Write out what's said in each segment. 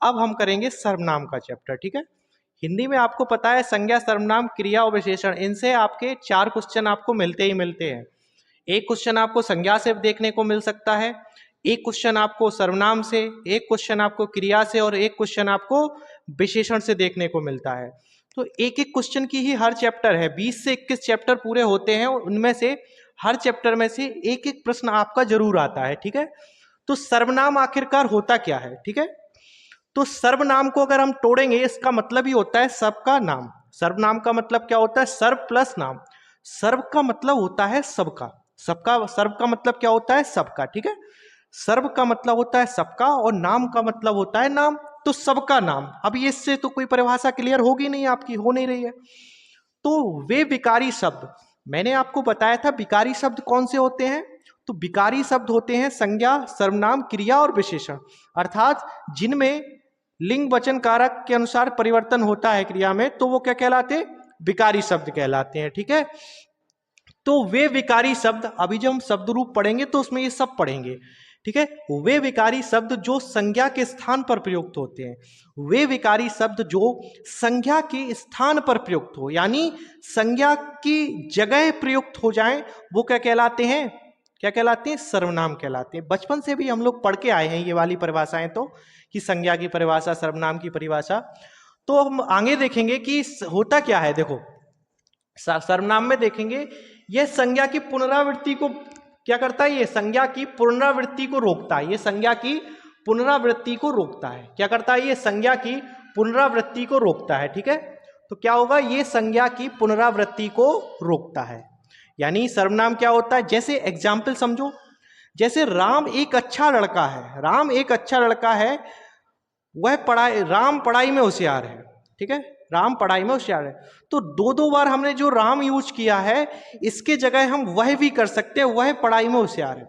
अब हम करेंगे सर्वनाम का चैप्टर, ठीक है। हिंदी में आपको पता है संज्ञा, सर्वनाम, क्रिया और विशेषण, इनसे आपके 4 क्वेश्चन आपको मिलते ही मिलते हैं। एक क्वेश्चन आपको संज्ञा से देखने को मिल सकता है, एक क्वेश्चन आपको सर्वनाम से, एक क्वेश्चन आपको क्रिया से और एक क्वेश्चन आपको विशेषण से देखने को मिलता है। तो एक एक क्वेश्चन की ही हर चैप्टर है, 20 से 21 चैप्टर पूरे होते हैं और उनमें से हर चैप्टर में से एक एक प्रश्न आपका जरूर आता है, ठीक है। तो सर्वनाम आखिरकार होता क्या है, ठीक है। तो सर्वनाम को अगर हम तोड़ेंगे, इसका मतलब ही होता है सबका नाम। सर्वनाम का मतलब क्या होता है? सर्व प्लस नाम। सर्व का मतलब होता है सबका, सबका सर्व का मतलब क्या होता है? सबका, ठीक है। सर्व का मतलब होता है सबका और नाम का मतलब होता है नाम, तो सबका नाम। अब ये इससे तो कोई परिभाषा क्लियर होगी नहीं, आपकी हो नहीं रही है। तो वे विकारी शब्द, मैंने आपको बताया था विकारी शब्द कौन से होते हैं। तो विकारी शब्द होते हैं संज्ञा, सर्वनाम, क्रिया और विशेषण, अर्थात जिनमें लिंग वचन कारक के अनुसार परिवर्तन होता है क्रिया में, तो वो क्या कहलाते हैं? विकारी शब्द कहलाते हैं, ठीक है। तो वे विकारी शब्द, अभी जब हम शब्द रूप पढ़ेंगे तो उसमें ये सब पढ़ेंगे, ठीक है। वे विकारी शब्द जो संज्ञा के स्थान पर प्रयुक्त होते हैं, वे विकारी शब्द जो संज्ञा के स्थान पर प्रयुक्त हो, यानी संज्ञा की जगह प्रयुक्त हो जाएं, वो क्या कहलाते हैं? क्या कहलाते हैं? सर्वनाम कहलाते हैं। बचपन से भी हम लोग पढ़ के आए हैं ये वाली परिभाषाएं, तो कि संज्ञा की परिभाषा, सर्वनाम की परिभाषा। तो हम आगे देखेंगे कि होता क्या है। देखो सर्वनाम में देखेंगे, यह संज्ञा की पुनरावृत्ति को क्या करता है? ये संज्ञा की पुनरावृत्ति को रोकता है। ये संज्ञा की पुनरावृत्ति को रोकता है। क्या करता है? ये संज्ञा की पुनरावृत्ति को रोकता है, ठीक है। तो क्या होगा? ये संज्ञा की पुनरावृत्ति को रोकता है। यानी सर्वनाम क्या होता है? जैसे एग्जाम्पल समझो, जैसे राम एक अच्छा लड़का है, राम एक अच्छा लड़का है, वह राम पढ़ाई में होशियार है, ठीक है। राम पढ़ाई में होशियार है, तो दो दो बार हमने जो राम यूज किया है, इसके जगह हम वह भी कर सकते हैं, वह पढ़ाई में होशियार है।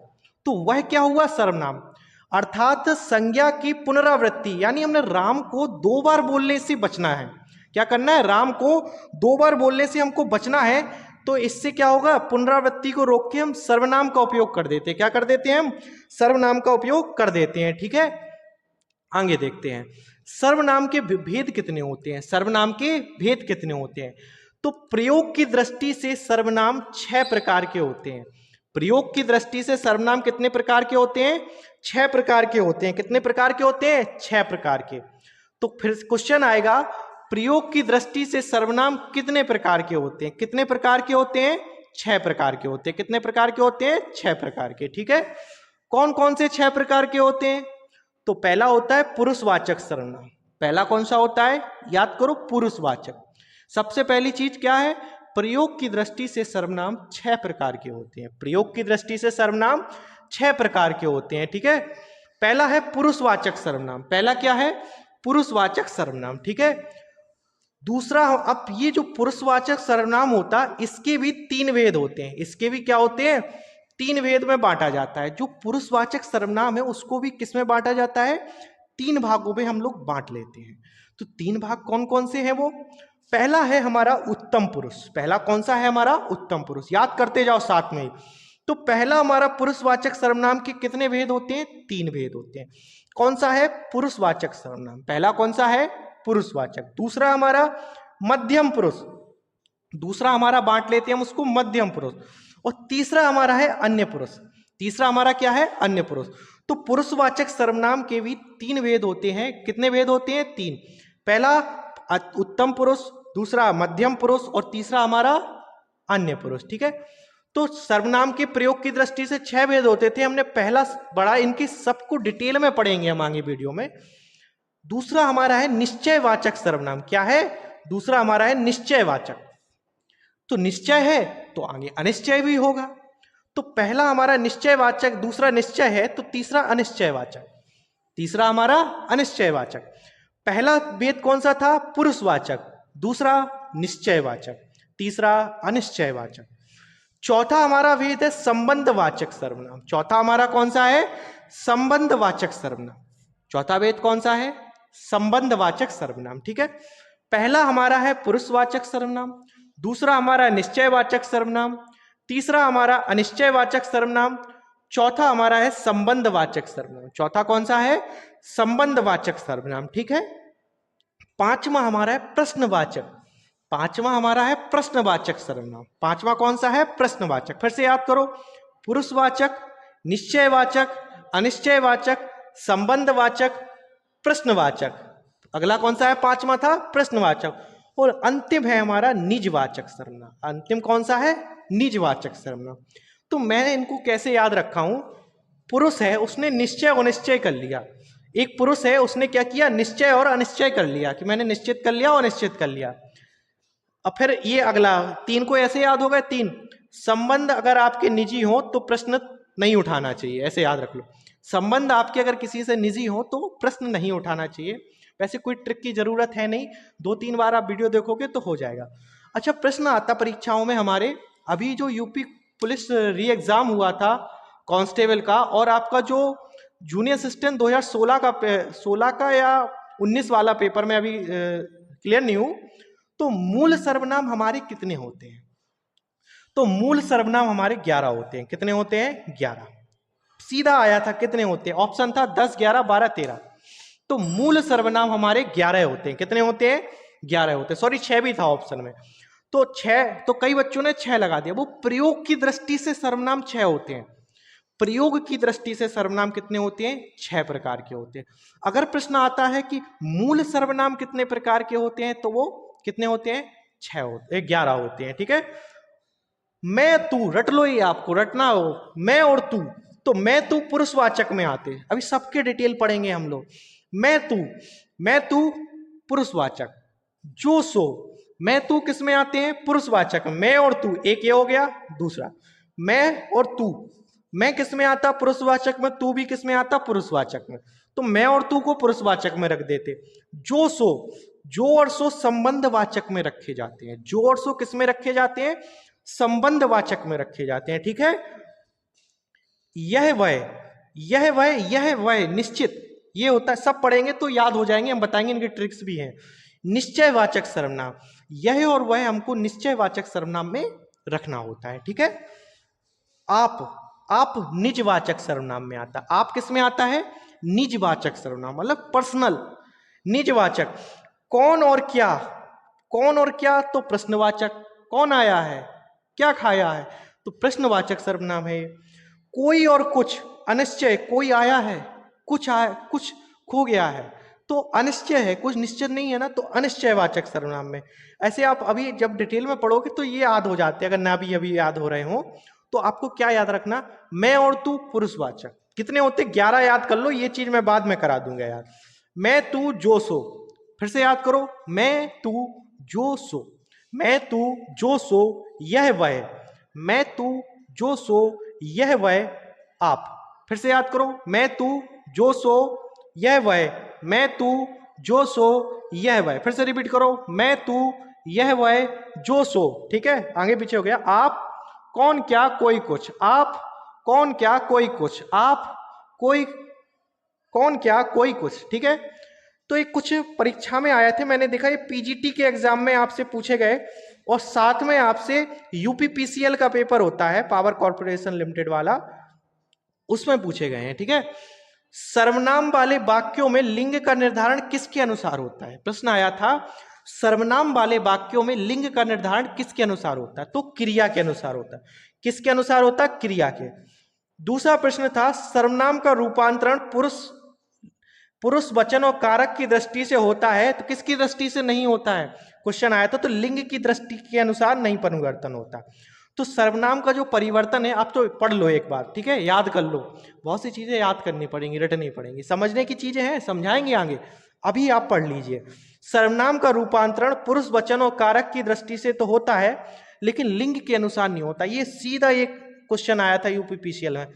तो वह क्या हुआ? सर्वनाम। अर्थात संज्ञा की पुनरावृत्ति, यानी हमने राम को 2 बार बोलने से बचना है। क्या करना है? राम को 2 बार बोलने से हमको बचना है। तो इससे क्या होगा? पुनरावृत्ति को रोक के हम सर्वनाम का उपयोग कर देते हैं। क्या कर देते हैं? हम सर्वनाम का उपयोग कर देते हैं, ठीक है। आगे देखते हैं सर्वनाम के भेद कितने होते हैं। सर्वनाम के भेद कितने होते हैं? तो प्रयोग की दृष्टि से सर्वनाम 6 प्रकार के होते हैं। प्रयोग की दृष्टि से सर्वनाम कितने प्रकार के होते हैं? 6 प्रकार के होते हैं। कितने प्रकार के होते हैं? 6 प्रकार के। तो फिर क्वेश्चन आएगा, प्रयोग की दृष्टि से सर्वनाम कितने प्रकार के होते हैं? कितने प्रकार के होते हैं? 6 प्रकार के होते हैं। कितने प्रकार के होते हैं? 6 प्रकार के, ठीक है। कौन कौन से 6 प्रकार के होते हैं? तो पहला होता है पुरुषवाचक सर्वनाम। पहला कौन सा होता है? याद करो, पुरुषवाचक। सबसे पहली चीज क्या है? प्रयोग की दृष्टि से सर्वनाम 6 प्रकार के होते हैं। प्रयोग की दृष्टि से सर्वनाम 6 प्रकार के होते हैं, ठीक है। पहला है पुरुषवाचक सर्वनाम। पहला क्या है? पुरुषवाचक सर्वनाम, ठीक है। दूसरा, अब ये जो पुरुषवाचक सर्वनाम होता है, इसके भी 3 भेद होते हैं। इसके भी क्या होते हैं? 3 भेद में बांटा जाता है। जो पुरुषवाचक सर्वनाम है उसको भी किस में बांटा जाता है? 3 भागों में हम लोग बांट लेते हैं। तो 3 भाग कौन कौन से हैं वो? पहला है हमारा उत्तम पुरुष। पहला कौन सा है हमारा? उत्तम पुरुष। याद करते जाओ साथ में ही। तो पहला हमारा पुरुषवाचक सर्वनाम के कितने भेद होते हैं? 3 भेद होते हैं। कौन सा है? पुरुषवाचक सर्वनाम। पहला कौन सा है? पुरुषवाचक। दूसरा हमारा मध्यम पुरुष। दूसरा हमारा बांट लेते हैं हम उसको मध्यम पुरुष। और तीसरा हमारा है अन्य पुरुष। तीसरा हमारा क्या है? अन्य पुरुष। तो पुरुषवाचक सर्वनाम के भी 3 भेद होते हैं। कितने भेद होते हैं? 3। पहला उत्तम पुरुष, दूसरा मध्यम पुरुष और तीसरा हमारा अन्य पुरुष, ठीक है। तो सर्वनाम के प्रयोग की दृष्टि से 6 भेद होते थे। हमने पहला बड़ा, इनकी सबको डिटेल में पढ़ेंगे हम आगे वीडियो में। दूसरा हमारा है निश्चयवाचक सर्वनाम। क्या है? दूसरा हमारा है निश्चयवाचक। तो निश्चय है तो आगे अनिश्चय भी होगा। तो पहला हमारा निश्चयवाचक, दूसरा निश्चय है, तो तीसरा अनिश्चयवाचक। तीसरा हमारा अनिश्चयवाचक। पहला भेद कौन सा था? पुरुषवाचक। दूसरा निश्चयवाचक, तीसरा अनिश्चयवाचक। चौथा हमारा भेद है संबंधवाचक सर्वनाम। चौथा हमारा कौन सा है? संबंधवाचक सर्वनाम। चौथा भेद कौन सा है? संबंधवाचक सर्वनाम, ठीक है। पहला हमारा है पुरुषवाचक सर्वनाम, दूसरा हमारा निश्चयवाचक सर्वनाम, तीसरा हमारा अनिश्चयवाचक सर्वनाम, चौथा हमारा है संबंधवाचक सर्वनाम। चौथा कौन सा है? संबंधवाचक सर्वनाम, ठीक है। पांचवा हमारा है प्रश्नवाचक। पांचवा हमारा है प्रश्नवाचक सर्वनाम। पांचवा कौन सा है? प्रश्नवाचक। फिर से याद करो, पुरुषवाचक, निश्चयवाचक, अनिश्चयवाचक, संबंधवाचक, प्रश्नवाचक। अगला कौन सा है? पांचवा था प्रश्नवाचक। और अंतिम है हमारा निजवाचक सर्वनाम। अंतिम कौन सा है? निजवाचक सर्वनाम। तो मैंने इनको कैसे याद रखा हूं? पुरुष है, उसने निश्चय और अनिश्चय कर लिया। एक पुरुष है, उसने क्या किया? निश्चय और अनिश्चय कर लिया, कि मैंने निश्चित कर लिया और अनिश्चित कर लिया। अब फिर ये अगला तीन को ऐसे याद हो गए। तीन संबंध अगर आपके निजी हो तो प्रश्न नहीं उठाना चाहिए, ऐसे याद रख लो। संबंध आपके अगर किसी से निजी हो तो प्रश्न नहीं उठाना चाहिए। वैसे कोई ट्रिक की जरूरत है नहीं, 2-3 बार आप वीडियो देखोगे तो हो जाएगा। अच्छा, प्रश्न आता परीक्षाओं में हमारे, अभी जो यूपी पुलिस री एग्जाम हुआ था कांस्टेबल का, और आपका जो जूनियर असिस्टेंट 2016 का या 19 वाला पेपर में अभी क्लियर नहीं हूं, तो मूल सर्वनाम हमारे कितने होते हैं? तो मूल सर्वनाम हमारे 11 होते हैं। कितने होते हैं? 11। सीधा आया था, कितने होते हैं? ऑप्शन था 10, 11, 12, 13। तो मूल सर्वनाम हमारे 11 होते हैं। कितने होते हैं? 11 होते हैं। सॉरी, 6 भी था ऑप्शन में। तो 6, तो कई बच्चों ने 6 लगा दिया। वो प्रयोग की दृष्टि से सर्वनाम 6 होते हैं। प्रयोग की दृष्टि से सर्वनाम कितने होते हैं? 6 प्रकार के होते हैं। अगर प्रश्न आता है कि मूल सर्वनाम कितने प्रकार के होते हैं, तो वो कितने होते हैं? 6 होते हैं, 11 होते हैं, ठीक है। मैं तू, रट लो, ये आपको रटना हो, मैं और तू। तो मैं तू पुरुषवाचक में आते हैं, अभी सबके डिटेल पढ़ेंगे हम लोग। मैं तू पुरुषवाचक। जो सो, मैं तू किस में आते हैं? पुरुषवाचक। मैं और तू, एक ये हो गया। दूसरा मैं और तू, मैं किस में आता? पुरुषवाचक में। तू भी किस में आता? पुरुषवाचक में। तो मैं और तू को पुरुषवाचक में रख देते। जो सो, जो और सो संबंधवाचक में रखे जाते हैं। जो और सो किस में रखे जाते हैं? संबंधवाचक में रखे जाते हैं, ठीक है। यह वह निश्चित, ये होता है, सब पढ़ेंगे तो याद हो जाएंगे, हम बताएंगे, इनके ट्रिक्स भी हैं। निश्चयवाचक सर्वनाम, यह और वह हमको निश्चयवाचक सर्वनाम में रखना होता है, ठीक है। आप निजवाचक सर्वनाम में आता। आप किस में आता है? निजवाचक सर्वनाम, मतलब पर्सनल। निजवाचक, कौन और क्या, कौन और क्या तो प्रश्नवाचक। कौन आया है, क्या खाया है, तो प्रश्नवाचक सर्वनाम है। कोई और कुछ, अनिश्चय, कोई आया है, कुछ आया, कुछ खो गया है, तो अनिश्चय है, कुछ निश्चित नहीं है ना, तो अनिश्चयवाचक सर्वनाम में। ऐसे आप अभी जब डिटेल में पढ़ोगे तो ये याद हो जाते हैं, अगर ना भी अभी याद हो रहे हो तो आपको क्या याद रखना? मैं और तू पुरुषवाचक। कितने होते? 11 याद कर लो, ये चीज मैं बाद में करा दूंगा यार। मैं तू जो सो, फिर से याद करो, मैं तू जो सो, मैं तू जो सो यह वह, मैं तू जो सो यह वह आप। फिर से याद करो, मैं तू जो सो यह वह, मैं तू जो सो यह वह। फिर से रिपीट करो, मैं तू यह वह जो सो, ठीक है। आगे पीछे हो गया। आप, कौन, क्या, कोई, कुछ। आप, कौन, क्या, कोई, कुछ। आप, कोई, कौन, क्या, कोई, कुछ, ठीक है। तो ये कुछ परीक्षा में आया थे, मैंने देखा ये पीजीटी के एग्जाम में आपसे पूछे गए, और साथ में आपसे यूपीपीसीएल का पेपर होता है, पावर कॉर्पोरेशन लिमिटेड वाला, उसमें पूछे गए हैं, ठीक है। सर्वनाम वाले वाक्यों में लिंग का निर्धारण किसके अनुसार होता है? प्रश्न आया था, सर्वनाम वाले वाक्यों में लिंग का निर्धारण किसके अनुसार होता है? तो क्रिया के अनुसार होता है। किसके अनुसार होता है? क्रिया के। दूसरा प्रश्न था, सर्वनाम का रूपांतरण पुरुष वचन और कारक की दृष्टि से होता है तो किसकी दृष्टि से नहीं होता है? क्वेश्चन आया था, तो लिंग की दृष्टि के अनुसार नहीं परिवर्तन होता। तो सर्वनाम का जो परिवर्तन है, आप तो पढ़ लो एक बार, ठीक है, याद कर लो। बहुत सी चीजें याद करनी पड़ेंगी, रटनी पड़ेंगी, समझने की चीजें हैं, समझाएंगे आगे, अभी आप पढ़ लीजिए। सर्वनाम का रूपांतरण पुरुष वचन और कारक की दृष्टि से तो होता है, लेकिन लिंग के अनुसार नहीं होता। ये सीधा एक क्वेश्चन आया था यूपीपीसीएल में।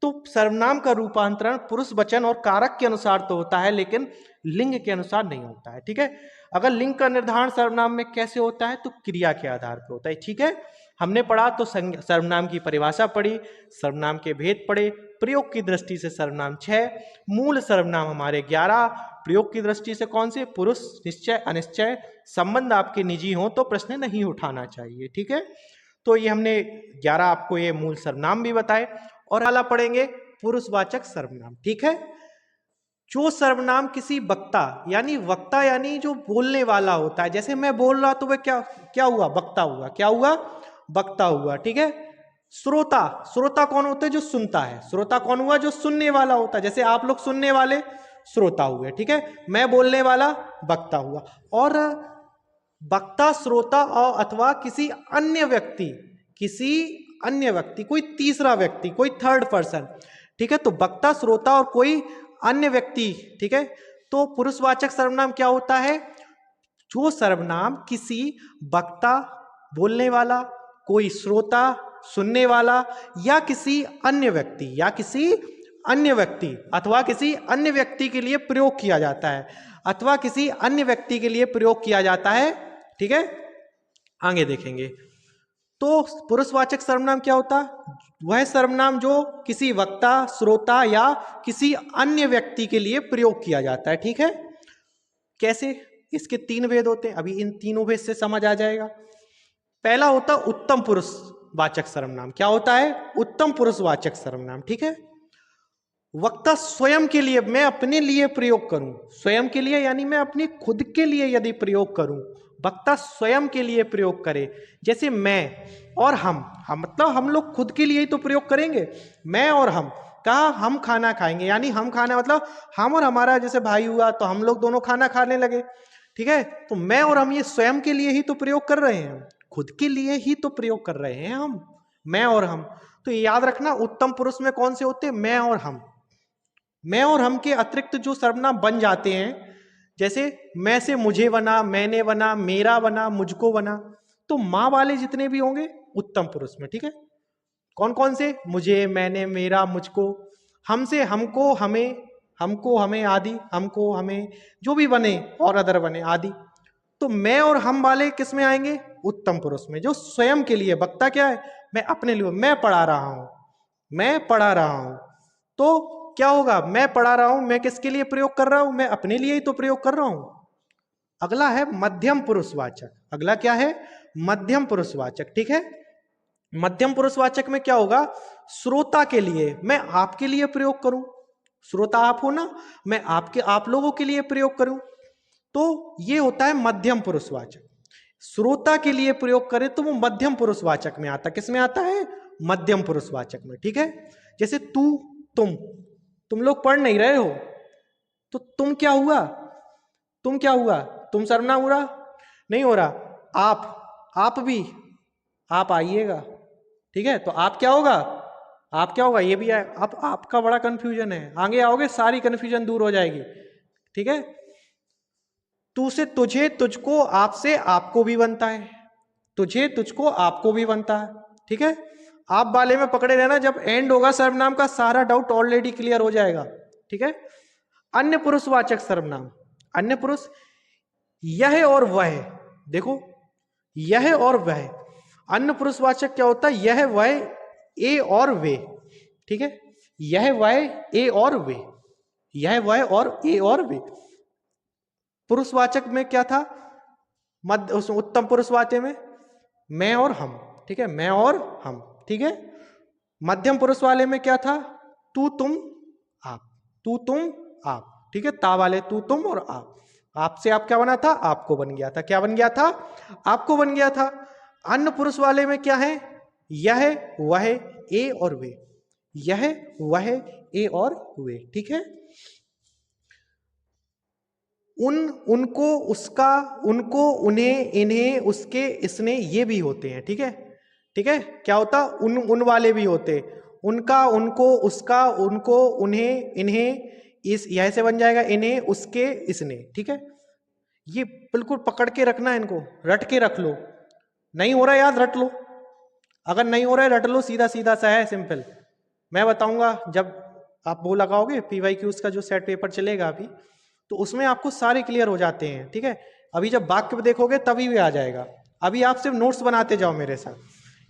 तो सर्वनाम का रूपांतरण पुरुष वचन और कारक के अनुसार तो होता है, लेकिन लिंग के अनुसार नहीं होता है, ठीक है। अगर लिंग का निर्धारण सर्वनाम में कैसे होता है? तो क्रिया के आधार पर होता है, ठीक है। हमने पढ़ा तो सर्वनाम की परिभाषा पढ़ी, सर्वनाम के भेद पढ़े, प्रयोग की दृष्टि से सर्वनाम 6, मूल सर्वनाम हमारे 11, प्रयोग की दृष्टि से कौन से? पुरुष, निश्चय, अनिश्चय, संबंध आपके निजी हो तो प्रश्न नहीं उठाना चाहिए, ठीक है। तो ये हमने 11 आपको ये मूल सर्वनाम भी बताए, और वाला पढ़ेंगे पुरुषवाचक सर्वनाम। ठीक है, जो सर्वनाम किसी वक्ता यानी जो बोलने वाला होता है, जैसे मैं बोल रहा तो वह क्या क्या हुआ, वक्ता हुआ। क्या हुआ, वक्ता हुआ। ठीक है, श्रोता, श्रोता कौन होता है, जो सुनता है। श्रोता कौन हुआ, जो सुनने वाला होता है। जैसे आप लोग सुनने वाले श्रोता हुए। ठीक है, मैं बोलने वाला वक्ता हुआ। और वक्ता, श्रोता और अथवा किसी अन्य व्यक्ति, कोई तीसरा व्यक्ति, कोई थर्ड पर्सन। ठीक है, तो वक्ता, श्रोता और कोई अन्य व्यक्ति। ठीक है, तो पुरुषवाचक सर्वनाम क्या होता है, जो सर्वनाम किसी वक्ता, बोलने वाला, कोई श्रोता, सुनने वाला, या किसी अन्य व्यक्ति अथवा किसी अन्य व्यक्ति के लिए प्रयोग किया जाता है। ठीक है, आगे देखेंगे। तो पुरुषवाचक सर्वनाम क्या होता है, वह सर्वनाम जो किसी वक्ता, श्रोता या किसी अन्य व्यक्ति के लिए प्रयोग किया जाता है। ठीक है, कैसे, इसके 3 भेद होते हैं, अभी इन तीनों भेद से समझ आ जाएगा। पहला होता उत्तम पुरुषवाचक सर्वनाम। क्या होता है, उत्तम पुरुषवाचक सर्वनाम। ठीक है, वक्ता स्वयं के लिए, मैं अपने लिए प्रयोग करूं, स्वयं के लिए यानी मैं अपनी खुद के लिए यदि प्रयोग करूं, वक्ता स्वयं के लिए प्रयोग करे। जैसे मैं और हम मतलब हम लोग खुद के लिए ही तो प्रयोग करेंगे। मैं और हम, कहा हम खाना खाएंगे, यानी हम खाना मतलब हम और हमारा जैसे भाई हुआ, तो हम लोग दोनों खाना खाने लगे। ठीक है, तो मैं और हम ये स्वयं के लिए ही तो प्रयोग कर रहे हैं, खुद के लिए ही तो प्रयोग कर रहे हैं हम, मैं और हम। तो याद रखना, उत्तम पुरुष में कौन से होते हैं, मैं और हम। मैं और हम के अतिरिक्त जो सर्वनाम बन जाते हैं, जैसे मैं से मुझे बना, मैंने बना, मेरा बना, मुझको बना, तो माँ वाले जितने भी होंगे उत्तम पुरुष में। ठीक है, कौन कौन से, मुझे, मैंने, मेरा, मुझको। हमसे हमको, हमें, हमको हमें आदि, हमको हमें, जो भी बने और अदर बने आदि। तो मैं और हम वाले किस में आएंगे, उत्तम पुरुष में, जो स्वयं के लिए। वक्ता क्या है, मैं अपने लिए, मैं पढ़ा रहा हूं, तो क्या होगा, मैं पढ़ा रहा हूं, मैं किसके लिए प्रयोग कर रहा हूं, मैं अपने लिए ही तो प्रयोग कर रहा हूं। अगला है मध्यम पुरुषवाचक। अगला क्या है, मध्यम पुरुषवाचक। ठीक है, मध्यम पुरुषवाचक में क्या होगा, श्रोता के लिए, मैं आपके लिए प्रयोग करूं, श्रोता आप हो ना, मैं आप लोगों के लिए प्रयोग करूं, तो ये होता है मध्यम पुरुषवाचक। श्रोता के लिए प्रयोग करें तो वो मध्यम पुरुषवाचक में आता, किस में आता है, मध्यम पुरुषवाचक में। ठीक है, जैसे तू, तुम लोग पढ़ नहीं रहे हो, तो तुम क्या हुआ, तुम सर्वनाम हो रहा, नहीं हो रहा। आप भी, आप आइएगा। ठीक है, तो आप क्या होगा, ये भी है। अब आपका बड़ा कंफ्यूजन है, आगे आओगे सारी कंफ्यूजन दूर हो जाएगी। ठीक है, तू से तुझे, तुझको, आपसे आपको भी बनता है, तुझे, तुझको, आपको भी बनता है। ठीक है, आप वाले में पकड़े रहना, जब एंड होगा सर्वनाम का सारा डाउट ऑलरेडी क्लियर हो जाएगा। ठीक है, अन्य पुरुषवाचक सर्वनाम, अन्य पुरुष, यह और वह, देखो यह और वह, अन्य पुरुषवाचक क्या होता है, यह वह, ए और वे। ठीक है, यह वह, ए और वे, यह वह और ए और वे। पुरुषवाचक में क्या था, उत्तम पुरुषवाचक में मैं और हम। ठीक है, मैं और हम। ठीक है, मध्यम पुरुष वाले में क्या था, तू, तुम, आप। ठीक है, ता वाले तू, तुम और आप। आपसे आप क्या बना था, आपको बन गया था, क्या बन गया था, आपको बन गया था। अन्य पुरुष वाले में क्या है, यह, वह, ए और वे, यह, वह, ए और वे। ठीक है, उनको, उसका, उनको, उन्हें, इन्हें, उसके, इसने, ये भी होते हैं। ठीक है, क्या होता, उन वाले भी होते, उनका, उनको, उसका, उनको, उन्हें, इन्हें, इस, यह से बन जाएगा इन्हें, उसके, इसने। ठीक है, ये बिल्कुल पकड़ के रखना, इनको रट के रख लो, नहीं हो रहा है याद रट लो, अगर नहीं हो रहा है रट लो, सीधा सीधा सा है, सिंपल। मैं बताऊंगा जब आप वो लगाओगे PYQs का जो सेट पेपर चलेगा अभी, तो उसमें आपको सारे क्लियर हो जाते हैं। ठीक है, अभी जब वाक्य देखोगे तभी भी आ जाएगा, अभी आप सिर्फ नोट्स बनाते जाओ मेरे साथ।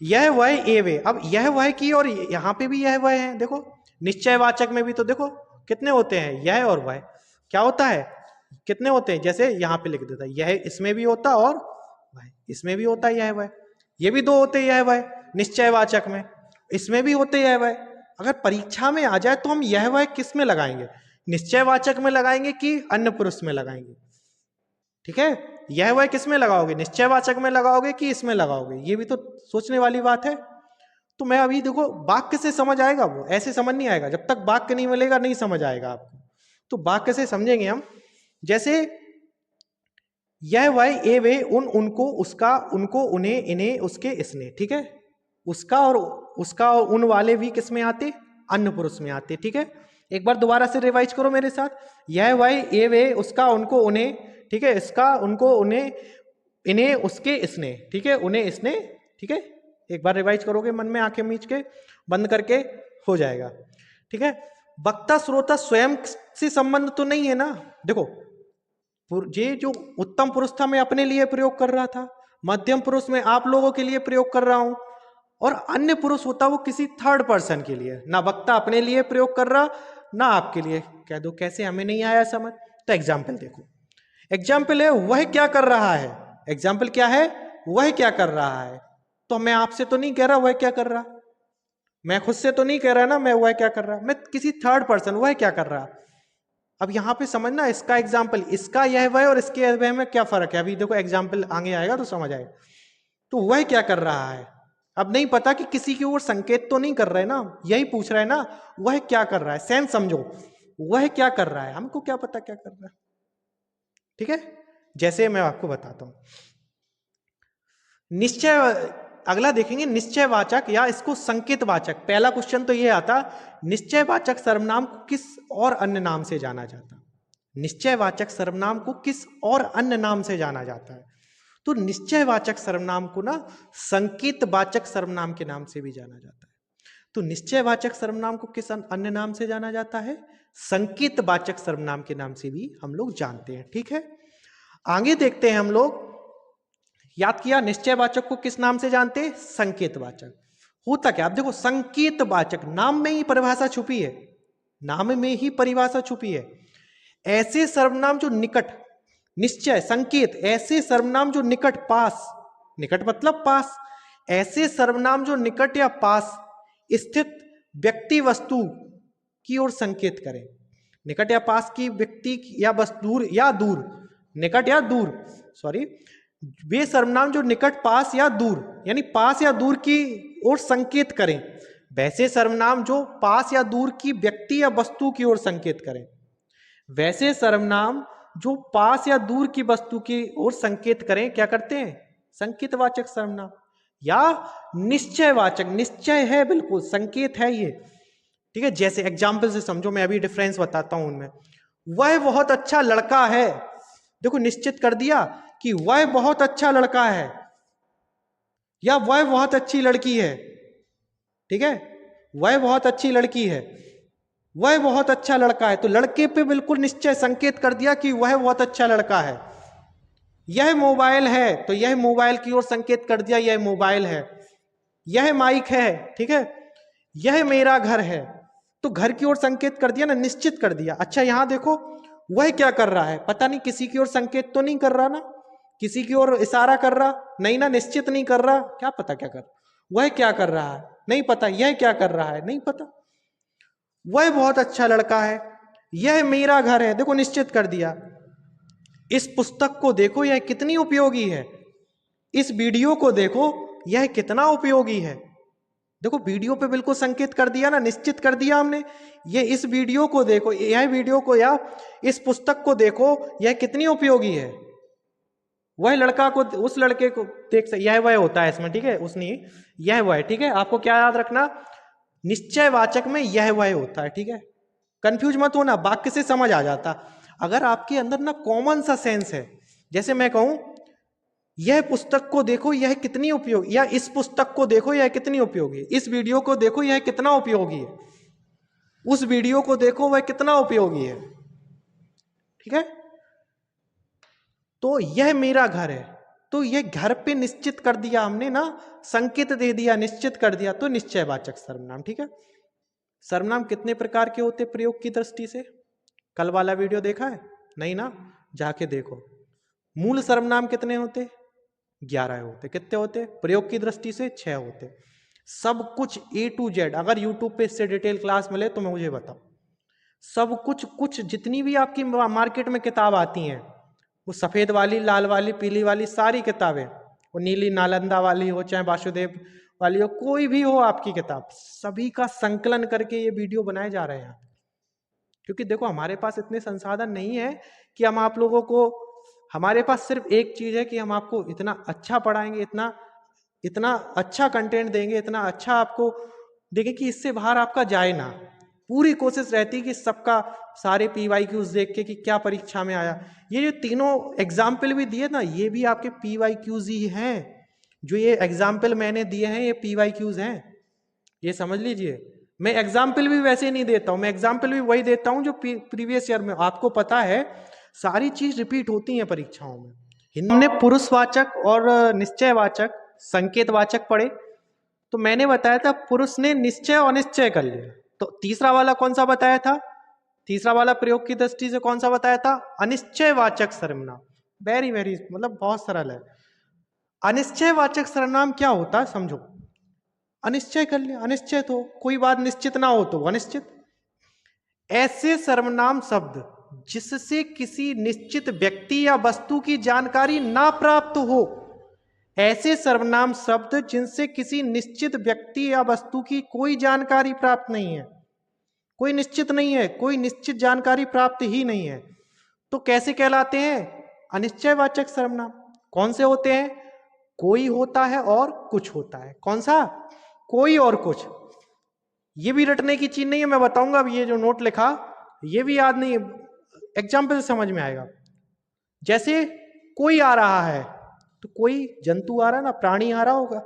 यह वह, ए वे, अब यह वह की और यहाँ पे भी यह वह है, देखो निश्चयवाचक में भी तो देखो कितने होते हैं, यह और वह, क्या होता है, कितने होते हैं, जैसे यहाँ पे लिख देता है, यह इसमें भी होता और वह इसमें भी होता है, यह वह, ये भी 2 होते हैं, यह वह निश्चयवाचक में, इसमें भी होते यह वह, अगर परीक्षा में आ जाए तो हम यह वह किस में लगाएंगे, निश्चयवाचक में लगाएंगे कि अन्य पुरुष में लगाएंगे, ठीक है। यह वह किस में लगाओगे, निश्चयवाचक में लगाओगे कि इसमें लगाओगे, ये भी तो सोचने वाली बात है। तो मैं अभी देखो वाक्य से समझ आएगा, वो ऐसे समझ नहीं आएगा, जब तक वाक्य नहीं मिलेगा नहीं समझ आएगा आपको। तो वाक्य से समझेंगे हम, जैसे यह वह ए वे उन उनको उसका उनको उन्हें इन्हें उसके इसने, ठीक है। उसका और उन वाले भी किस में आते, अन्य पुरुष में आते, ठीक है। एक बार दोबारा से रिवाइज करो मेरे साथ, यह वह ए वे उसका उनको उन्हें, ठीक है, इसका उनको उन्हें इन्हें उसके इसने, ठीक है, उन्हें इसने, ठीक है। एक बार रिवाइज करोगे मन में आंखें मीच के बंद करके हो जाएगा, ठीक है। वक्ता श्रोता स्वयं से संबंध तो नहीं है ना, देखो ये जो उत्तम पुरुष था मैं अपने लिए प्रयोग कर रहा था, मध्यम पुरुष में आप लोगों के लिए प्रयोग कर रहा हूं, और अन्य पुरुष होता वो किसी थर्ड पर्सन के लिए, ना वक्ता अपने लिए प्रयोग कर रहा ना आपके लिए। कह दो कैसे, हमें नहीं आया समझ, तो एग्जाम्पल देखो। एग्जाम्पल है वह क्या कर रहा है, एग्जाम्पल क्या है, वह क्या कर रहा है। तो मैं आपसे तो नहीं कह रहा वह क्या कर रहा, मैं खुद से तो नहीं कह रहा ना मैं वह क्या कर रहा, मैं किसी थर्ड पर्सन वह क्या कर रहा। अब यहां पे समझना इसका एग्जाम्पल, इसका यह वह और इसके वह में क्या फर्क है, अभी देखो एग्जाम्पल आगे आएगा तो समझ आएगा। तो वह क्या कर रहा है, अब नहीं पता कि किसी की ओर संकेत तो नहीं कर रहे ना, यही पूछ रहा है ना, वह क्या कर रहा है, सेंस समझो, वह क्या कर रहा है, हमको क्या पता क्या कर रहा है, ठीक है। जैसे मैं आपको बताता हूं, निश्चय, अगला देखेंगे निश्चयवाचक या इसको संकेतवाचक। पहला क्वेश्चन तो ये आता, निश्चयवाचक सर्वनाम को किस और अन्य नाम से जाना जाता, निश्चयवाचक सर्वनाम को किस और अन्य नाम से जाना जाता है। तो निश्चयवाचक सर्वनाम को ना संकेतवाचक सर्वनाम के नाम से भी जाना जाता है। तो निश्चयवाचक सर्वनाम को किस अन्य नाम से जाना जाता है, संकेतवाचक सर्वनाम के नाम से भी हम लोग जानते हैं, ठीक है। आगे देखते हैं हम लोग, याद किया निश्चयवाचक को किस नाम से जानते, संकेतवाचक। होता क्या, आप देखो संकेतवाचक नाम में ही परिभाषा छुपी है, नाम में ही परिभाषा छुपी है। ऐसे सर्वनाम जो निकट, निश्चय संकेत, ऐसे सर्वनाम जो निकट पास, निकट मतलब पास, ऐसे सर्वनाम जो निकट या पास स्थित व्यक्ति वस्तु की ओर संकेत करें। निकट या पास की व्यक्ति या वस्तु, दूर या दूर, निकट या दूर, सॉरी, वे सर्वनाम जो निकट पास या दूर यानी पास या दूर की ओर संकेत करें, वैसे सर्वनाम जो पास या दूर की व्यक्ति या वस्तु की ओर संकेत करें, वैसे सर्वनाम जो पास या दूर की वस्तु की ओर संकेत करें, क्या करते हैं, संकेतवाचक सर्वनाम या निश्चयवाचक। निश्चय है बिल्कुल, संकेत है ये, ठीक है। जैसे एग्जाम्पल से समझो, मैं अभी डिफरेंस बताता हूं उनमें। वह बहुत अच्छा लड़का है, देखो निश्चित कर दिया कि वह बहुत अच्छा लड़का है या वह बहुत अच्छी लड़की है, ठीक है। वह बहुत अच्छी लड़की है, वह बहुत अच्छा लड़का है, तो लड़के पे बिल्कुल निश्चय संकेत कर दिया कि वह बहुत अच्छा लड़का है। यह मोबाइल है, तो यह मोबाइल की ओर संकेत कर दिया यह मोबाइल है। यह माइक है, ठीक है। यह मेरा घर है, तो घर की ओर संकेत कर दिया ना, निश्चित कर दिया। अच्छा यहां देखो वह क्या कर रहा है, पता नहीं किसी की ओर संकेत तो नहीं कर रहा ना, किसी की ओर इशारा कर रहा नहीं ना, निश्चित नहीं कर रहा, क्या पता क्या कर, वह क्या कर रहा है नहीं पता, यह क्या कर रहा है नहीं पता। वह बहुत अच्छा लड़का है, यह मेरा घर है, देखो निश्चित कर दिया। इस पुस्तक को देखो यह कितनी उपयोगी है, इस वीडियो को देखो यह कितना उपयोगी है, देखो वीडियो पे बिल्कुल संकेत कर दिया ना, निश्चित कर दिया हमने। ये इस वीडियो को देखो, यह वीडियो को या इस पुस्तक को देखो यह कितनी उपयोगी है। वह लड़का को उस लड़के को देख सकते, यह वह होता है इसमें, ठीक है, उसने यह वह, ठीक है। आपको क्या याद रखना, निश्चयवाचक में यह वह होता है, ठीक है। कंफ्यूज मत होना, वाक्य से समझ आ जाता। अगर आपके अंदर ना कॉमन सा सेंस है, जैसे मैं कहूं यह पुस्तक को देखो यह कितनी उपयोगी, या इस पुस्तक को देखो यह कितनी उपयोगी, इस वीडियो को देखो यह कितना उपयोगी है, उस वीडियो को देखो वह कितना उपयोगी है, ठीक है। तो यह मेरा घर है, तो यह घर पे निश्चित कर दिया हमने ना, संकेत दे दिया, निश्चित कर दिया, तो निश्चयवाचक सर्वनाम, ठीक है। सर्वनाम कितने प्रकार के होते प्रयोग की दृष्टि से, कल वाला वीडियो देखा है नहीं ना, जाके देखो। मूल सर्वनाम कितने होते, 11 होते। कितने होते प्रयोग की दृष्टि से, 6 होते। सब कुछ A to Z, अगर यूट्यूब पे इससे डिटेल क्लास मिले तो मैं मुझे बताओ, सब कुछ जितनी भी आपकी मार्केट में किताब आती हैं, वो सफ़ेद वाली, लाल वाली, पीली वाली, सारी किताबें, वो नीली नालंदा वाली हो चाहे वासुदेव वाली हो, कोई भी हो आपकी किताब, सभी का संकलन करके ये वीडियो बनाए जा रहे हैं। क्योंकि देखो हमारे पास इतने संसाधन नहीं है कि हम आप लोगों को, हमारे पास सिर्फ एक चीज़ है कि हम आपको इतना अच्छा पढ़ाएंगे, इतना इतना अच्छा कंटेंट देंगे, इतना अच्छा आपको देंगे कि इससे बाहर आपका जाए ना। पूरी कोशिश रहती है कि सबका सारे PYQs देख के कि क्या परीक्षा में आया। ये जो तीनों एग्जाम्पल भी दिए ना, ये भी आपके PYQs ही हैं। जो ये एग्जाम्पल मैंने दिए हैं ये PYQs हैं, ये समझ लीजिए। मैं एग्जाम्पल भी वैसे नहीं देता हूँ, मैं एग्जाम्पल भी वही देता हूँ जो प्रीवियस ईयर में। आपको पता है सारी चीज रिपीट होती हैं परीक्षाओं में। हमने पुरुषवाचक और निश्चयवाचक, संकेतवाचक पढ़े, तो मैंने बताया था पुरुष ने निश्चय और अनिश्चय कर लिया। तो तीसरा वाला कौन सा बताया था? तीसरा वाला प्रयोग की दृष्टि से कौन सा बताया था? अनिश्चयवाचक सर्वनाम। वेरी वेरी मतलब बहुत सरल है। अनिश्चयवाचक सर्वनाम क्या होता है समझो। अनिश्चय कर लिया, अनिश्चित हो, कोई बात निश्चित ना हो तो अनिश्चित। ऐसे सर्वनाम शब्द जिससे किसी निश्चित व्यक्ति या वस्तु की जानकारी ना प्राप्त हो, ऐसे सर्वनाम शब्द जिनसे किसी निश्चित व्यक्ति या वस्तु की कोई जानकारी प्राप्त नहीं है, कोई निश्चित नहीं है, कोई निश्चित जानकारी प्राप्त ही नहीं है, तो कैसे कहलाते हैं? अनिश्चयवाचक सर्वनाम। कौन से होते हैं? कोई होता है और कुछ होता है। कौन सा? कोई और कुछ। ये भी रटने की चीज नहीं है, मैं बताऊंगा। अब ये जो नोट लिखा ये भी याद नहीं, एग्जाम्पल से समझ में आएगा। जैसे कोई आ रहा है, तो कोई जंतु आ रहा है ना, प्राणी आ रहा होगा।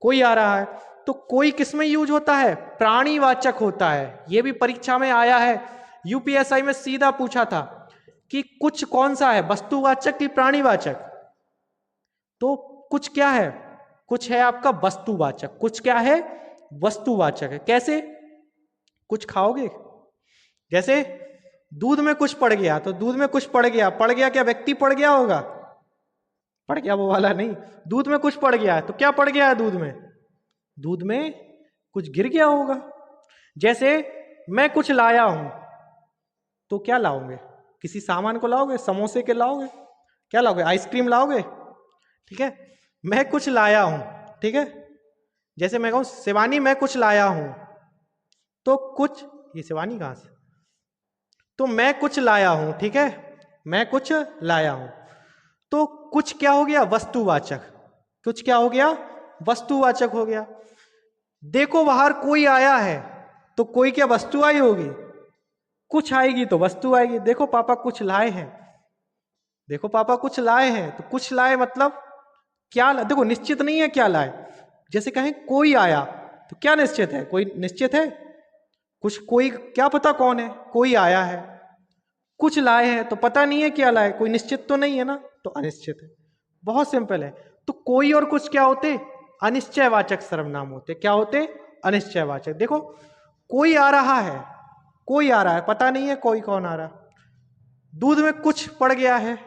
कोई आ रहा है तो कोई किस में यूज होता है? प्राणीवाचक होता है। ये भी परीक्षा में आया है, यूपीएसआई में सीधा पूछा था कि कुछ कौन सा है, वस्तुवाचक कि प्राणीवाचक? तो कुछ क्या है? कुछ है आपका वस्तुवाचक। कुछ क्या है? वस्तुवाचक है। कैसे? कुछ खाओगे, जैसे दूध में कुछ पड़ गया, तो दूध में कुछ पड़ गया, पड़ गया क्या व्यक्ति पड़ गया होगा? पड़ गया वो वाला नहीं, दूध में कुछ पड़ गया है तो क्या पड़ गया है दूध में? दूध में कुछ गिर गया होगा। जैसे मैं कुछ लाया हूं, तो क्या लाओगे? किसी सामान को लाओगे, समोसे के लाओगे, क्या लाओगे? आइसक्रीम लाओगे, ठीक है। मैं कुछ लाया हूं, ठीक है। जैसे मैं कहूं शिवानी मैं कुछ लाया हूं, तो कुछ, ये शिवानी कहां से? तो मैं कुछ लाया हूं, ठीक है, मैं कुछ लाया हूं, तो कुछ क्या हो गया? वस्तुवाचक। कुछ क्या हो गया? वस्तुवाचक हो गया। देखो बाहर कोई आया है, तो कोई क्या वस्तु आई होगी? कुछ आएगी तो वस्तु आएगी। देखो पापा कुछ लाए हैं, देखो पापा कुछ लाए हैं, तो कुछ लाए मतलब क्या देखो निश्चित नहीं है क्या लाए। जैसे कहें कोई आया, तो क्या निश्चित है? कोई निश्चित है? कुछ कोई क्या पता कौन है? कोई आया है। कुछ लाए हैं तो पता नहीं है क्या लाए, कोई निश्चित तो नहीं है ना, तो अनिश्चित है। बहुत सिंपल है। तो कोई और कुछ क्या होते? अनिश्चयवाचक सर्वनाम होते। क्या होते? अनिश्चयवाचक। देखो कोई आ रहा है, कोई आ रहा है, पता नहीं है कोई कौन आ रहा। दूध में कुछ पड़ गया है,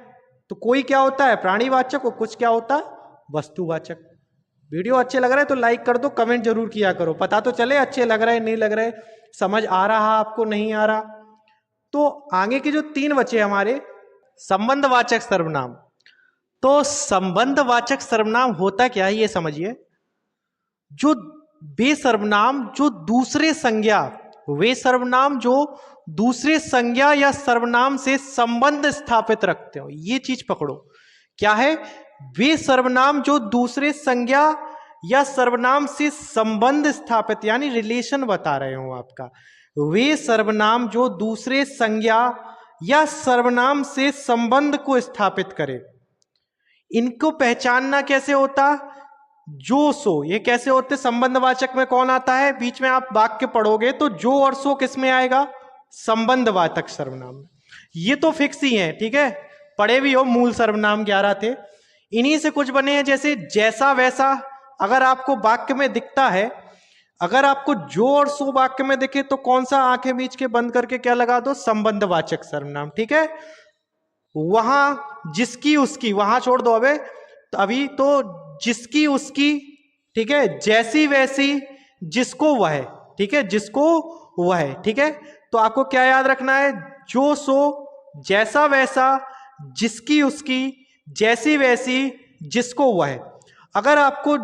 तो कोई क्या होता है? प्राणीवाचक, और कुछ क्या होता है? वस्तुवाचक। वीडियो अच्छे लग रहे हैं तो लाइक कर दो, कमेंट जरूर किया करो, पता तो चले अच्छे लग रहे नहीं लग रहे, समझ आ रहा आपको नहीं आ रहा। तो आगे के जो 3 बचे हमारे संबंधवाचक सर्वनाम। तो संबंधवाचक सर्वनाम होता क्या है ये समझिए। जो वे सर्वनाम जो दूसरे संज्ञा, वे सर्वनाम जो दूसरे संज्ञा या सर्वनाम से संबंध स्थापित रखते हो, ये चीज पकड़ो। क्या है? वे सर्वनाम जो दूसरे संज्ञा या सर्वनाम से संबंध स्थापित, यानी रिलेशन बता रहे हो आपका। वे सर्वनाम जो दूसरे संज्ञा या सर्वनाम से संबंध को स्थापित करे। इनको पहचानना कैसे होता? जो सो, ये कैसे होते? संबंधवाचक में कौन आता है? बीच में आप वाक्य पढ़ोगे तो जो और सो किस में आएगा? संबंधवाचक सर्वनाम। ये तो फिक्स ही है, ठीक है, पढ़े भी हो, मूल सर्वनाम 11 थे, इन्हीं से कुछ बने हैं। जैसे जैसा वैसा अगर आपको वाक्य में दिखता है, अगर आपको जो और सो वाक्य में दिखे तो कौन सा आंखें बीच के बंद करके क्या लगा दो? संबंधवाचक सर्वनाम, ठीक है। वहां जिसकी उसकी वहां छोड़ दो, अभी तो जिसकी उसकी ठीक है, जैसी वैसी जिसको वह, ठीक है, जिसको वह, ठीक है। तो आपको क्या याद रखना है, जो सो, जैसा वैसा, जिसकी उसकी, जैसी वैसी, जिसको वह। अगर आपको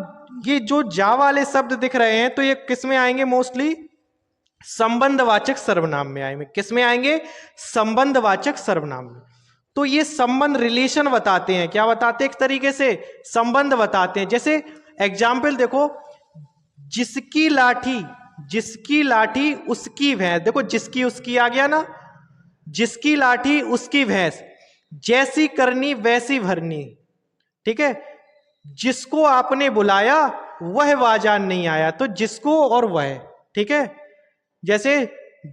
ये जो जा वाले शब्द दिख रहे हैं तो ये किस में आएंगे, मोस्टली संबंधवाचक सर्वनाम में आएंगे। किस में आएंगे, संबंधवाचक सर्वनाम में। तो ये संबंध, रिलेशन बताते हैं। क्या बताते हैं, एक तरीके से संबंध बताते हैं। जैसे एग्जाम्पल देखो, जिसकी लाठी, जिसकी लाठी उसकी भैंस, देखो जिसकी उसकी आ गया ना, जिसकी लाठी उसकी भैंस, जैसी करनी वैसी भरनी, ठीक है। जिसको आपने बुलाया वह बाजार नहीं आया, तो जिसको और वह, ठीक है। जैसे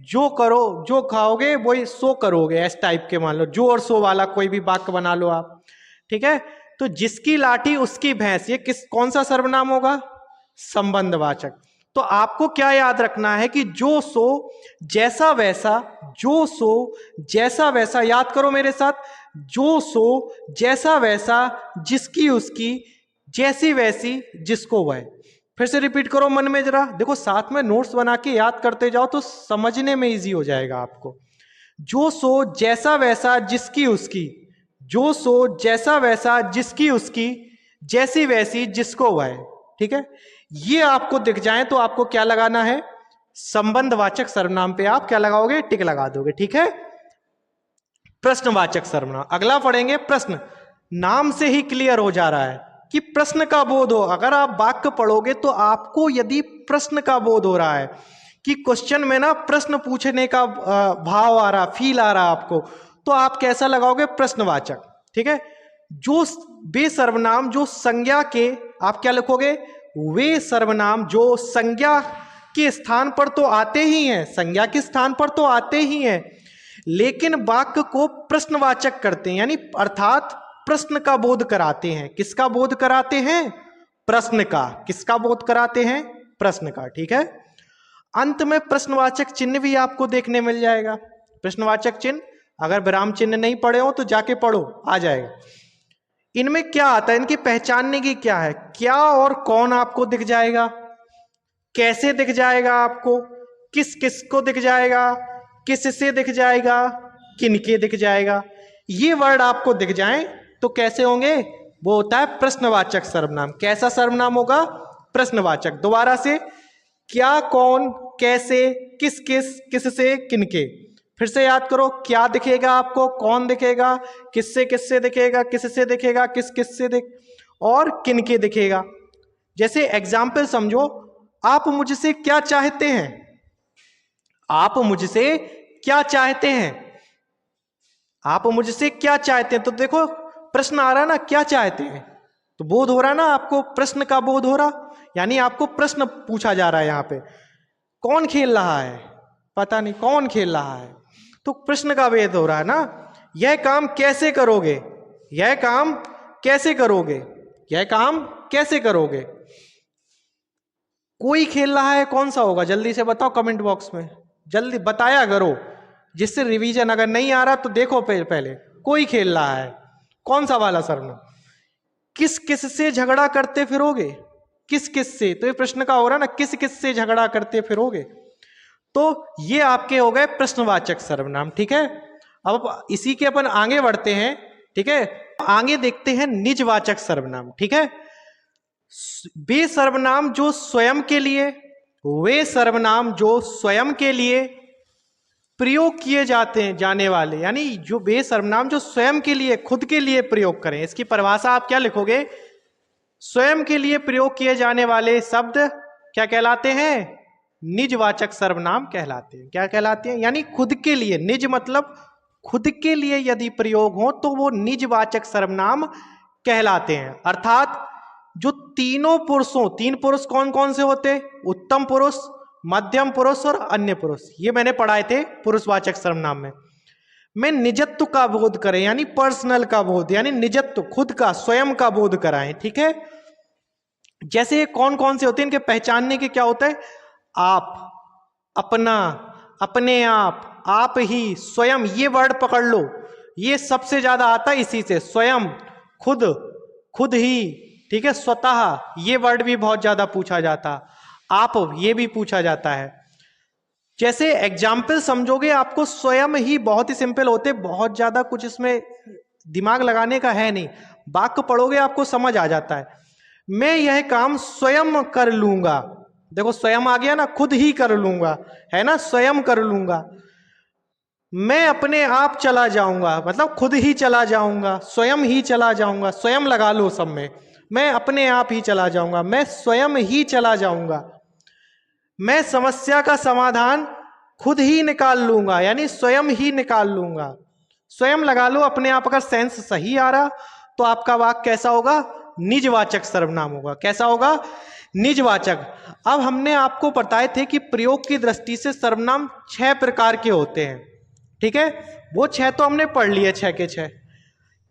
जो करो, जो खाओगे वही सो करोगे, इस टाइप के मान लो, जो और सो वाला कोई भी वाक्य बना लो आप, ठीक है। तो जिसकी लाठी उसकी भैंस, ये किस, कौन सा सर्वनाम होगा, संबंधवाचक। तो आपको क्या याद रखना है कि जो सो, जैसा वैसा, जो सो, जैसा वैसा, याद करो मेरे साथ, जो सो, जैसा वैसा, जिसकी उसकी, जैसी वैसी, जिसको वह। फिर से रिपीट करो मन में जरा, देखो साथ में नोट्स बना के याद करते जाओ तो समझने में इजी हो जाएगा आपको। जो सो, जैसा वैसा, जिसकी उसकी, जो सो, जैसा वैसा, जिसकी उसकी, जैसी वैसी, जिसको वह, ठीक है। ये आपको दिख जाए तो आपको क्या लगाना है, संबंधवाचक सर्वनाम पे आप क्या लगाओगे, टिक लगा दोगे, ठीक है। प्रश्नवाचक सर्वनाम अगला पढ़ेंगे। प्रश्न, नाम से ही क्लियर हो जा रहा है कि प्रश्न का बोध हो। अगर आप वाक्य पढ़ोगे तो आपको यदि प्रश्न का बोध हो रहा है कि क्वेश्चन में ना प्रश्न पूछने का भाव आ रहा, फील आ रहा आपको, तो आप कैसा लगाओगे, प्रश्नवाचक, ठीक है। जो वे सर्वनाम जो संज्ञा के, आप क्या लिखोगे, वे सर्वनाम जो संज्ञा के स्थान पर तो आते ही हैं, संज्ञा के स्थान पर तो आते ही हैं, लेकिन वाक्य को प्रश्नवाचक करते हैं, यानी अर्थात प्रश्न का बोध कराते हैं। किसका बोध कराते हैं, प्रश्न का। किसका बोध कराते हैं, प्रश्न का, ठीक है। अंत में प्रश्नवाचक चिन्ह भी आपको देखने मिल जाएगा। प्रश्नवाचक चिन्ह, अगर विराम चिन्ह नहीं पढ़े हो तो जाके पढ़ो, आ जाएगा। इनमें क्या आता है, इनकी पहचानने की क्या है, क्या और कौन आपको दिख जाएगा, कैसे दिख जाएगा आपको, किस किस को दिख जाएगा, किससे दिख जाएगा, किनके दिख जाएगा। ये वर्ड आपको दिख जाएं तो कैसे होंगे, वो होता है प्रश्नवाचक सर्वनाम। कैसा सर्वनाम होगा, प्रश्नवाचक। दोबारा से, क्या, कौन, कैसे, किस किस, किससे, किनके। फिर से याद करो, क्या दिखेगा आपको, कौन दिखेगा, किससे किससे दिखेगा, किससे दिखेगा, किस किससे दिख, और किनके दिखेगा। जैसे एग्जाम्पल समझो, आप मुझसे क्या चाहते हैं, आप मुझसे क्या चाहते हैं, आप मुझसे क्या चाहते हैं। तो देखो प्रश्न आ रहा ना, क्या चाहते हैं, तो बोध हो रहा ना आपको, प्रश्न का बोध हो रहा, यानी आपको प्रश्न पूछा जा रहा है। यहां पे कौन खेल रहा है, पता नहीं कौन खेल रहा है, तो प्रश्न का भेद हो रहा है ना। यह काम कैसे करोगे, यह काम कैसे करोगे, यह काम कैसे करोगे। कोई खेल रहा है, कौन सा होगा, जल्दी से बताओ कमेंट बॉक्स में, जल्दी बताया करो, जिससे रिवीजन अगर नहीं आ रहा तो देखो पहले। कोई खेल रहा है, कौन सा वाला सर्वनाम। किस किस से झगड़ा करते फिरोगे, किस किस से, तो ये प्रश्न का हो रहा है ना, किस किस से झगड़ा करते फिरोगे। तो ये आपके हो गए प्रश्नवाचक सर्वनाम, ठीक है। अब इसी के अपन आगे बढ़ते हैं, ठीक है। आगे देखते हैं निजवाचक सर्वनाम, ठीक है। वे सर्वनाम जो स्वयं के लिए, वे सर्वनाम जो स्वयं के लिए प्रयोग किए जाते हैं, जाने वाले, यानी जो वे सर्वनाम जो स्वयं के लिए, खुद के लिए प्रयोग करें। इसकी परिभाषा आप क्या लिखोगे, स्वयं के लिए प्रयोग किए जाने वाले शब्द क्या कहलाते हैं, निजवाचक सर्वनाम कहलाते हैं। क्या कहलाते हैं, यानी खुद के लिए, निज मतलब खुद के लिए यदि प्रयोग हो तो वो निजवाचक सर्वनाम कहलाते हैं। अर्थात जो तीनों पुरुषों, तीन पुरुष कौन कौन से होते, उत्तम पुरुष, मध्यम पुरुष और अन्य पुरुष, ये मैंने पढ़ाए थे पुरुषवाचक सर्वनाम में निजत्व का बोध करें, यानी पर्सनल का बोध, यानी निजत्व, खुद का, स्वयं का बोध कराएं, ठीक है। जैसे कौन कौन से होते हैं, इनके पहचानने के क्या होता है, आप, अपना, अपने आप ही, स्वयं, ये वर्ड पकड़ लो, ये सबसे ज्यादा आता है इसी से, स्वयं, खुद, खुद ही, ठीक है। स्वतः ये वर्ड भी बहुत ज्यादा पूछा जाता, आप ये भी पूछा जाता है। जैसे एग्जाम्पल समझोगे आपको स्वयं ही बहुत ही सिंपल होते, बहुत ज्यादा कुछ इसमें दिमाग लगाने का है नहीं, वाक्य पढ़ोगे आपको समझ आ जाता है। मैं यह काम स्वयं कर लूंगा, देखो स्वयं आ गया ना, खुद ही कर लूंगा, है ना, स्वयं कर लूंगा। मैं अपने आप चला जाऊंगा, मतलब खुद ही चला जाऊंगा, स्वयं ही चला जाऊंगा, स्वयं लगा लो सब में, मैं अपने आप ही चला जाऊंगा, मैं स्वयं ही चला जाऊंगा। मैं समस्या का समाधान खुद ही निकाल लूंगा, यानी स्वयं ही निकाल लूंगा। स्वयं लगा लो अपने आप। अगर सेंस सही आ रहा तो आपका वाक्य कैसा होगा? निजवाचक सर्वनाम होगा। कैसा होगा? निजवाचक। अब हमने आपको बताए थे कि प्रयोग की दृष्टि से सर्वनाम 6 प्रकार के होते हैं, ठीक है। वो 6 तो हमने पढ़ लिए, 6 के 6।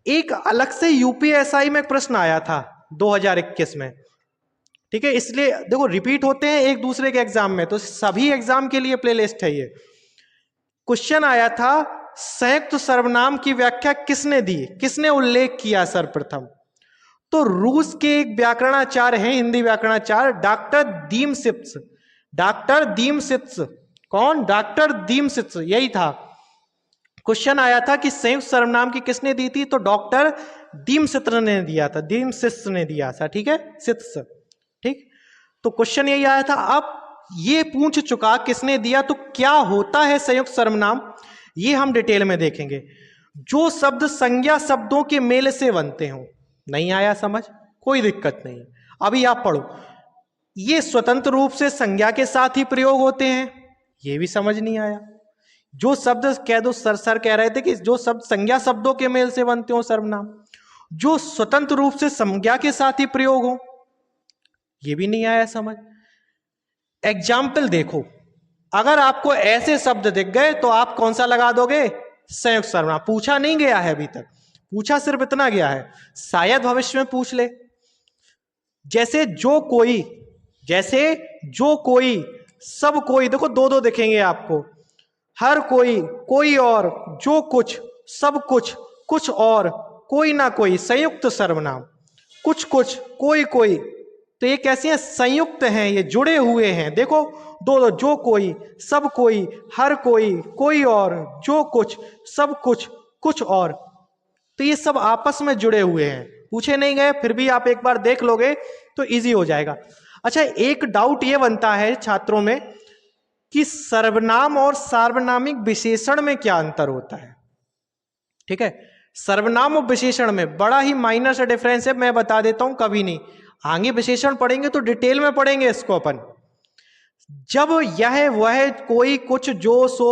एक अलग से यूपीएसआई में प्रश्न आया था 2021 में, ठीक है। इसलिए देखो रिपीट होते हैं एक दूसरे के एग्जाम में, तो सभी एग्जाम के लिए प्लेलिस्ट है ये। क्वेश्चन आया था संयुक्त सर्वनाम की व्याख्या किसने दी, किसने उल्लेख किया सर्वप्रथम? तो रूस के एक व्याकरणाचार्य हैं, हिंदी व्याकरणाचार्य, डॉक्टर दीमसित्स। डॉक्टर दीमसित्स, कौन? डॉक्टर दीमसित्स, यही था। क्वेश्चन आया था कि संयुक्त सर्वनाम की किसने दी थी, तो डॉक्टर दीमसित्र ने दिया था, दीमसित्स ने दिया था, ठीक है, सित्स, ठीक। तो क्वेश्चन यही आया था। अब ये पूछ चुका किसने दिया, तो क्या होता है संयुक्त सर्वनाम, ये हम डिटेल में देखेंगे। जो शब्द संज्ञा शब्दों के मेल से बनते हो। नहीं आया समझ? कोई दिक्कत नहीं, अभी आप पढ़ो। ये स्वतंत्र रूप से संज्ञा के साथ ही प्रयोग होते हैं, ये भी समझ नहीं आया। जो शब्द कह दो, सर कह रहे थे कि जो शब्द संज्ञा शब्दों के मेल से बनते हो सर्वनाम, जो स्वतंत्र रूप से संज्ञा के साथ ही प्रयोग हो, ये भी नहीं आया समझ। एग्जाम्पल देखो, अगर आपको ऐसे शब्द दिख गए तो आप कौन सा लगा दोगे? संयुक्त सर्वनाम। पूछा नहीं गया है अभी तक, पूछा सिर्फ इतना गया है, शायद भविष्य में पूछ ले। जैसे जो कोई, जैसे जो कोई, सब कोई, देखो दो दो दिखेंगे आपको। हर कोई, कोई और, जो कुछ, सब कुछ, कुछ और, कोई ना कोई, संयुक्त सर्वनाम। कुछ कुछ, कोई कोई, तो ये कैसे हैं? संयुक्त हैं, ये जुड़े हुए हैं। देखो दो दो, जो कोई, सब कोई, हर कोई, कोई और, जो कुछ, सब कुछ, कुछ और, तो ये सब आपस में जुड़े हुए हैं। पूछे नहीं गए, फिर भी आप एक बार देख लोगे तो इजी हो जाएगा। अच्छा, एक डाउट ये बनता है छात्रों में कि सर्वनाम और सार्वनामिक विशेषण में क्या अंतर होता है, ठीक है। सर्वनाम और विशेषण में बड़ा ही माइनर सा डिफरेंस है, मैं बता देता हूं, कभी नहीं। आगे विशेषण पढ़ेंगे तो डिटेल में पढ़ेंगे इसको अपन। जब यह वह कोई कुछ जो सो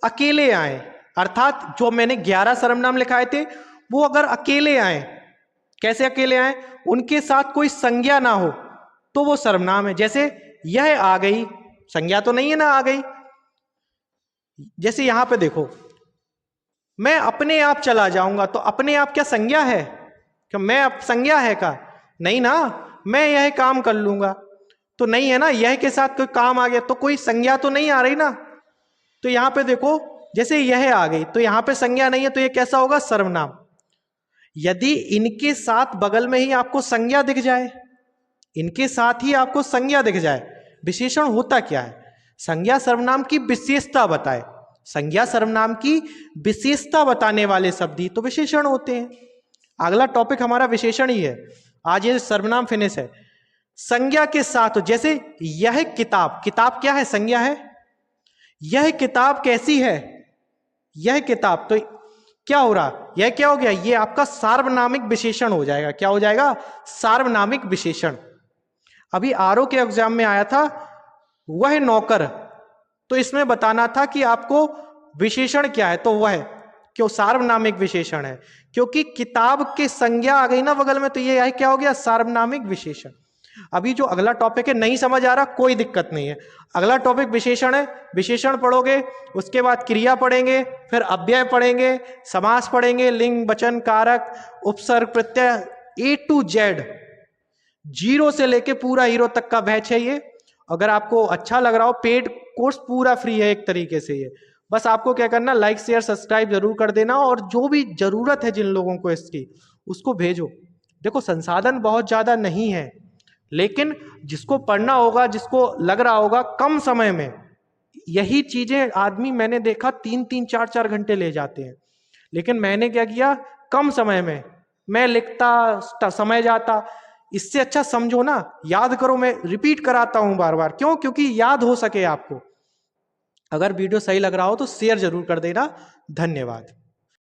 अकेले आए, अर्थात जो मैंने 11 सर्वनाम लिखाए थे वो अगर अकेले आए, कैसे अकेले आए? उनके साथ कोई संज्ञा ना हो तो वो सर्वनाम है। जैसे यह आ गई, संज्ञा तो नहीं है ना, आ गई। जैसे यहां पे देखो, मैं अपने आप चला जाऊंगा, तो अपने आप क्या संज्ञा है? क्या मैं अब संज्ञा है का? नहीं ना। मैं यह काम कर लूंगा तो नहीं है ना, यह के साथ कोई काम आ गया तो कोई संज्ञा तो नहीं आ रही ना। तो यहां पे देखो, जैसे यह आ गई तो यहां पे संज्ञा नहीं है, तो यह कैसा होगा? सर्वनाम। यदि इनके साथ बगल में ही आपको संज्ञा दिख जाए, इनके साथ ही आपको संज्ञा दिख जाए, विशेषण होता क्या है? संज्ञा सर्वनाम की विशेषता बताए, संज्ञा सर्वनाम की विशेषता बताने वाले शब्द ही तो विशेषण होते हैं। अगला टॉपिक हमारा विशेषण ही है, आज ये सर्वनाम फिनिश है। संज्ञा के साथ, जैसे यह किताब, किताब क्या है? संज्ञा है। यह किताब कैसी है? यह किताब, तो क्या हो रहा? यह क्या हो गया? ये आपका सार्वनामिक विशेषण हो जाएगा। क्या हो जाएगा? सार्वनामिक विशेषण। अभी आरओ के एग्जाम में आया था वह नौकर, तो इसमें बताना था कि आपको विशेषण क्या है, तो वह क्यों सार्वनामिक विशेषण है, क्योंकि किताब के संज्ञा आ गई ना बगल में, तो ये क्या हो गया? सार्वनामिक विशेषण। अभी जो अगला टॉपिक है, नहीं समझ आ रहा कोई दिक्कत नहीं है, अगला टॉपिक विशेषण है। विशेषण पढ़ोगे, उसके बाद क्रिया पढ़ेंगे, फिर अव्यय पढ़ेंगे, समास पढ़ेंगे, लिंग, वचन, कारक, उपसर्ग, प्रत्यय, ए टू जेड, जीरो से लेके पूरा हीरो तक का बैच है ये। अगर आपको अच्छा लग रहा हो, पेड कोर्स पूरा फ्री है एक तरीके से ये। बस आपको क्या करना, लाइक शेयर सब्सक्राइब जरूर कर देना, और जो भी जरूरत है जिन लोगों को इसकी, उसको भेजो, देखो संसाधन बहुत ज्यादा नहीं है, लेकिन जिसको पढ़ना होगा, जिसको लग रहा होगा कम समय में, यही चीजें आदमी मैंने देखा 3-3 4-4 घंटे ले जाते हैं। लेकिन मैंने क्या किया, कम समय में मैं लिखता, समय जाता। इससे अच्छा समझो ना, याद करो, मैं रिपीट कराता हूं बार बार, क्यों? क्योंकि याद हो सके आपको। अगर वीडियो सही लग रहा हो तो शेयर जरूर कर देना। धन्यवाद।